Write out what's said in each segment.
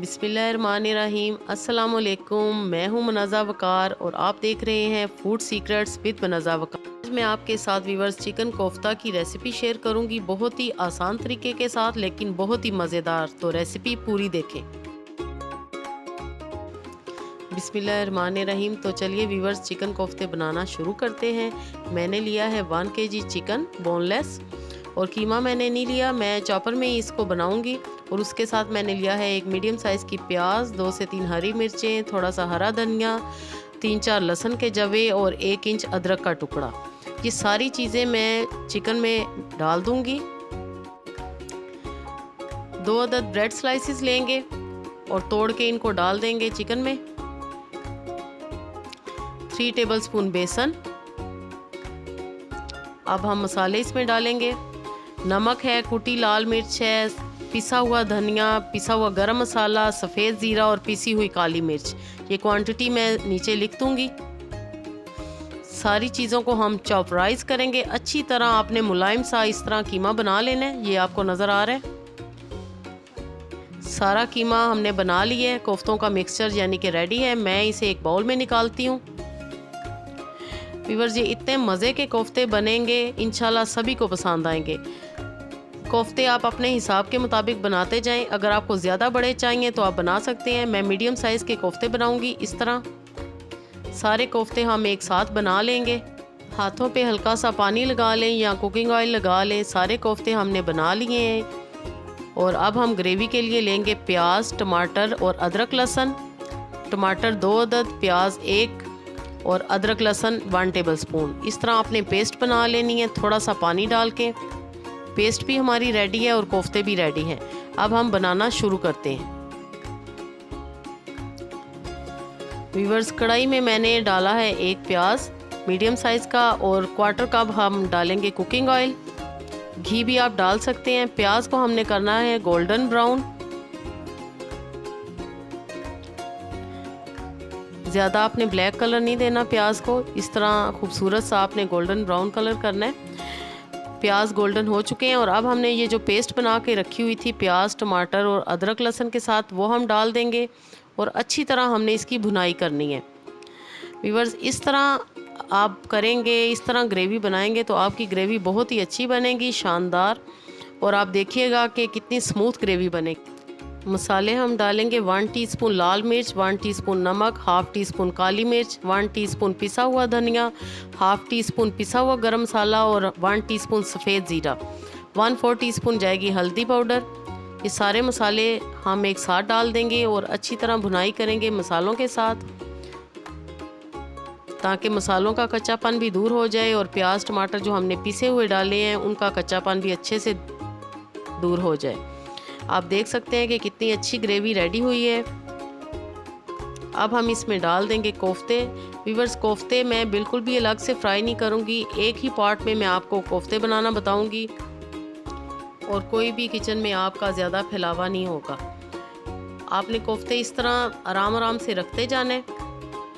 बिस्मिल्लाहिर्रहमानिर्रहीम। अस्सलाम वालेकुम। मैं हूं मुनाज़ा वकार और आप देख रहे हैं फूड सीक्रेट्स विद मुनाज़ा वकार। आज मैं आपके साथ व्यूअर्स चिकन कोफ्ता की रेसिपी शेयर करूंगी, बहुत ही आसान तरीके के साथ लेकिन बहुत ही मज़ेदार। तो रेसिपी पूरी देखें। बिस्मिल्लाहिर्रहमानिर्रहीम। तो चलिए व्यूअर्स चिकन कोफ्ते बनाना शुरू करते हैं। मैंने लिया है 1 kg चिकन बोनलेस और कीमा मैंने नहीं लिया, मैं चॉपर में ही इसको बनाऊंगी। और उसके साथ मैंने लिया है एक मीडियम साइज़ की प्याज, 2 से 3 हरी मिर्चें, थोड़ा सा हरा धनिया, 3-4 लहसुन के जवे और 1 इंच अदरक का टुकड़ा। ये सारी चीज़ें मैं चिकन में डाल दूंगी। 2 अदद ब्रेड स्लाइसिस लेंगे और तोड़ के इनको डाल देंगे चिकन में। 3 टेबलस्पून बेसन। अब हम मसाले इसमें डालेंगे। नमक है, कुटी लाल मिर्च है, पिसा हुआ धनिया, पिसा हुआ गरम मसाला, सफ़ेद ज़ीरा और पिसी हुई काली मिर्च। ये क्वांटिटी मैं नीचे लिख दूंगी। सारी चीज़ों को हम चॉपराइज करेंगे अच्छी तरह। आपने मुलायम सा इस तरह कीमा बना लेना है। ये आपको नज़र आ रहा है। सारा कीमा हमने बना लिया है। कोफ्तों का मिक्सचर यानी कि रेडी है। मैं इसे एक बाउल में निकालती हूँ। व्यूअर्स, ये इतने मज़े के कोफ्ते बनेंगे, इंशाल्लाह सभी को पसंद आएंगे। कोफ्ते आप अपने हिसाब के मुताबिक बनाते जाएं। अगर आपको ज़्यादा बड़े चाहिए तो आप बना सकते हैं। मैं मीडियम साइज़ के कोफ्ते बनाऊंगी। इस तरह सारे कोफ्ते हम एक साथ बना लेंगे। हाथों पे हल्का सा पानी लगा लें या कुकिंग ऑयल लगा लें। सारे कोफ्ते हमने बना लिए हैं। और अब हम ग्रेवी के लिए लेंगे प्याज, टमाटर और अदरक लहसुन। टमाटर 2 अदद, प्याज 1 और अदरक लहसुन 1 टेबलस्पून। इस तरह आपने पेस्ट बना लेनी है थोड़ा सा पानी डाल के। पेस्ट भी हमारी रेडी है और कोफ्ते भी रेडी हैं। अब हम बनाना शुरू करते हैं। व्यूअर्स, कढ़ाई में मैंने डाला है 1 प्याज मीडियम साइज़ का और 1/4 कप हम डालेंगे कुकिंग ऑयल। घी भी आप डाल सकते हैं। प्याज को हमने करना है गोल्डन ब्राउन। ज़्यादा आपने ब्लैक कलर नहीं देना प्याज को, इस तरह खूबसूरत सा आपने गोल्डन ब्राउन कलर करना है। प्याज गोल्डन हो चुके हैं और अब हमने ये जो पेस्ट बना के रखी हुई थी प्याज, टमाटर और अदरक लहसुन के साथ, वो हम डाल देंगे और अच्छी तरह हमने इसकी भुनाई करनी है। व्यूअर्स, इस तरह आप करेंगे, इस तरह ग्रेवी बनाएंगे तो आपकी ग्रेवी बहुत ही अच्छी बनेगी, शानदार। और आप देखिएगा कि कितनी स्मूथ ग्रेवी बनेगी। मसाले हम डालेंगे 1 टीस्पून लाल मिर्च, 1 टीस्पून नमक, हाफ़ टीस्पून काली मिर्च, 1 टीस्पून पिसा हुआ धनिया, हाफ़ टीस्पून पिसा हुआ गरम मसाला और 1 टीस्पून सफ़ेद ज़ीरा। 1/4 टीस्पून जाएगी हल्दी पाउडर। ये सारे मसाले हम एक साथ डाल देंगे और अच्छी तरह भुनाई करेंगे मसालों के साथ, ताकि मसालों का कच्चापन भी दूर हो जाए और प्याज टमाटर जो हमने पिसे हुए डाले हैं उनका कच्चापन भी अच्छे से दूर हो जाए। आप देख सकते हैं कि कितनी अच्छी ग्रेवी रेडी हुई है। अब हम इसमें डाल देंगे कोफ्ते। व्यूअर्स, कोफ्ते मैं बिल्कुल भी अलग से फ्राई नहीं करूंगी, एक ही पार्ट में मैं आपको कोफ्ते बनाना बताऊंगी और कोई भी किचन में आपका ज़्यादा फैलावा नहीं होगा। आपने कोफ्ते इस तरह आराम आराम से रखते जाना है,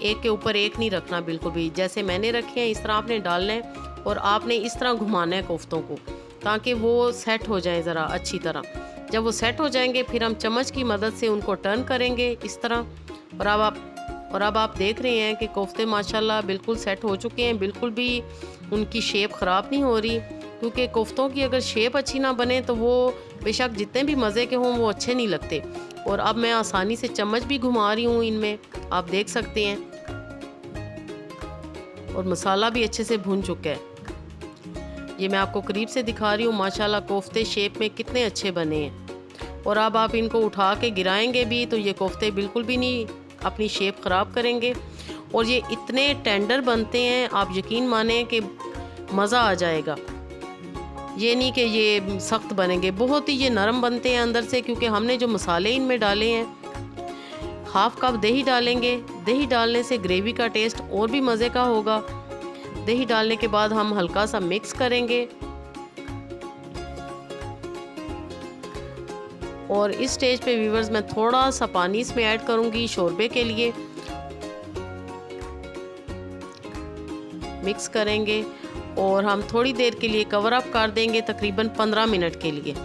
एक के ऊपर एक नहीं रखना बिल्कुल भी। जैसे मैंने रखे हैं इस तरह आपने डालना है और आपने इस तरह घुमाना है कोफ्तों को, ताकि वो सेट हो जाए ज़रा अच्छी तरह। जब वो सेट हो जाएंगे फिर हम चम्मच की मदद से उनको टर्न करेंगे इस तरह। और अब आप देख रहे हैं कि कोफ्ते माशाल्लाह बिल्कुल सेट हो चुके हैं, बिल्कुल भी उनकी शेप ख़राब नहीं हो रही। क्योंकि कोफ्तों की अगर शेप अच्छी ना बने तो वो बेशक जितने भी मज़े के हों वो अच्छे नहीं लगते। और अब मैं आसानी से चम्मच भी घुमा रही हूँ इनमें, आप देख सकते हैं। और मसाला भी अच्छे से भुन चुका है। ये मैं आपको करीब से दिखा रही हूँ। माशाल्लाह कोफ्ते शेप में कितने अच्छे बने हैं। और अब आप इनको उठा के गिराएंगे भी तो ये कोफ्ते बिल्कुल भी नहीं अपनी शेप ख़राब करेंगे। और ये इतने टेंडर बनते हैं, आप यकीन माने कि मज़ा आ जाएगा। ये नहीं कि ये सख्त बनेंगे, बहुत ही ये नरम बनते हैं अंदर से, क्योंकि हमने जो मसाले इनमें डाले हैं। 1/2 कप दही डालेंगे। दही डालने से ग्रेवी का टेस्ट और भी मज़े का होगा। दही डालने के बाद हम हल्का सा मिक्स करेंगे और इस स्टेज पे व्यूअर्स मैं थोड़ा सा पानी इसमें ऐड करूंगी शोरबे के लिए। मिक्स करेंगे और हम थोड़ी देर के लिए कवर अप कर देंगे, तकरीबन 15 मिनट के लिए।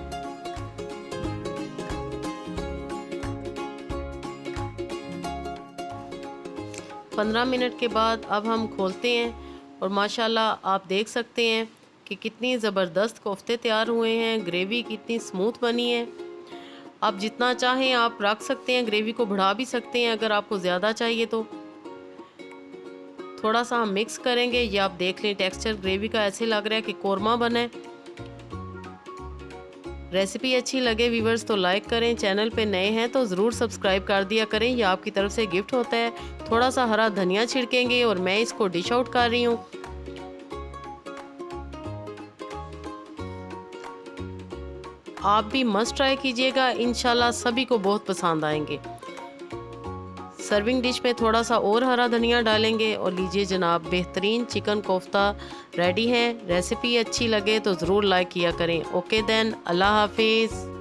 15 मिनट के बाद अब हम खोलते हैं और माशाल्लाह आप देख सकते हैं कि कितनी ज़बरदस्त कोफ्ते तैयार हुए हैं। ग्रेवी कितनी स्मूथ बनी है। आप जितना चाहें आप रख सकते हैं, ग्रेवी को बढ़ा भी सकते हैं अगर आपको ज़्यादा चाहिए तो। थोड़ा सा हम मिक्स करेंगे। ये आप देख लें टेक्सचर ग्रेवी का ऐसे लग रहा है कि कोरमा बना है। रेसिपी अच्छी लगे व्यूवर्स तो लाइक करें, चैनल पे नए हैं तो ज़रूर सब्सक्राइब कर दिया करें, ये आपकी तरफ से गिफ्ट होता है। थोड़ा सा हरा धनिया छिड़केंगे और मैं इसको डिश आउट कर रही हूँ। आप भी मस्ट ट्राई कीजिएगा, इंशाल्लाह सभी को बहुत पसंद आएंगे। सर्विंग डिश में थोड़ा सा और हरा धनिया डालेंगे और लीजिए जनाब, बेहतरीन चिकन कोफ्ता रेडी है। रेसिपी अच्छी लगे तो ज़रूर लाइक किया करें। ओके देन, अल्लाह हाफिज़।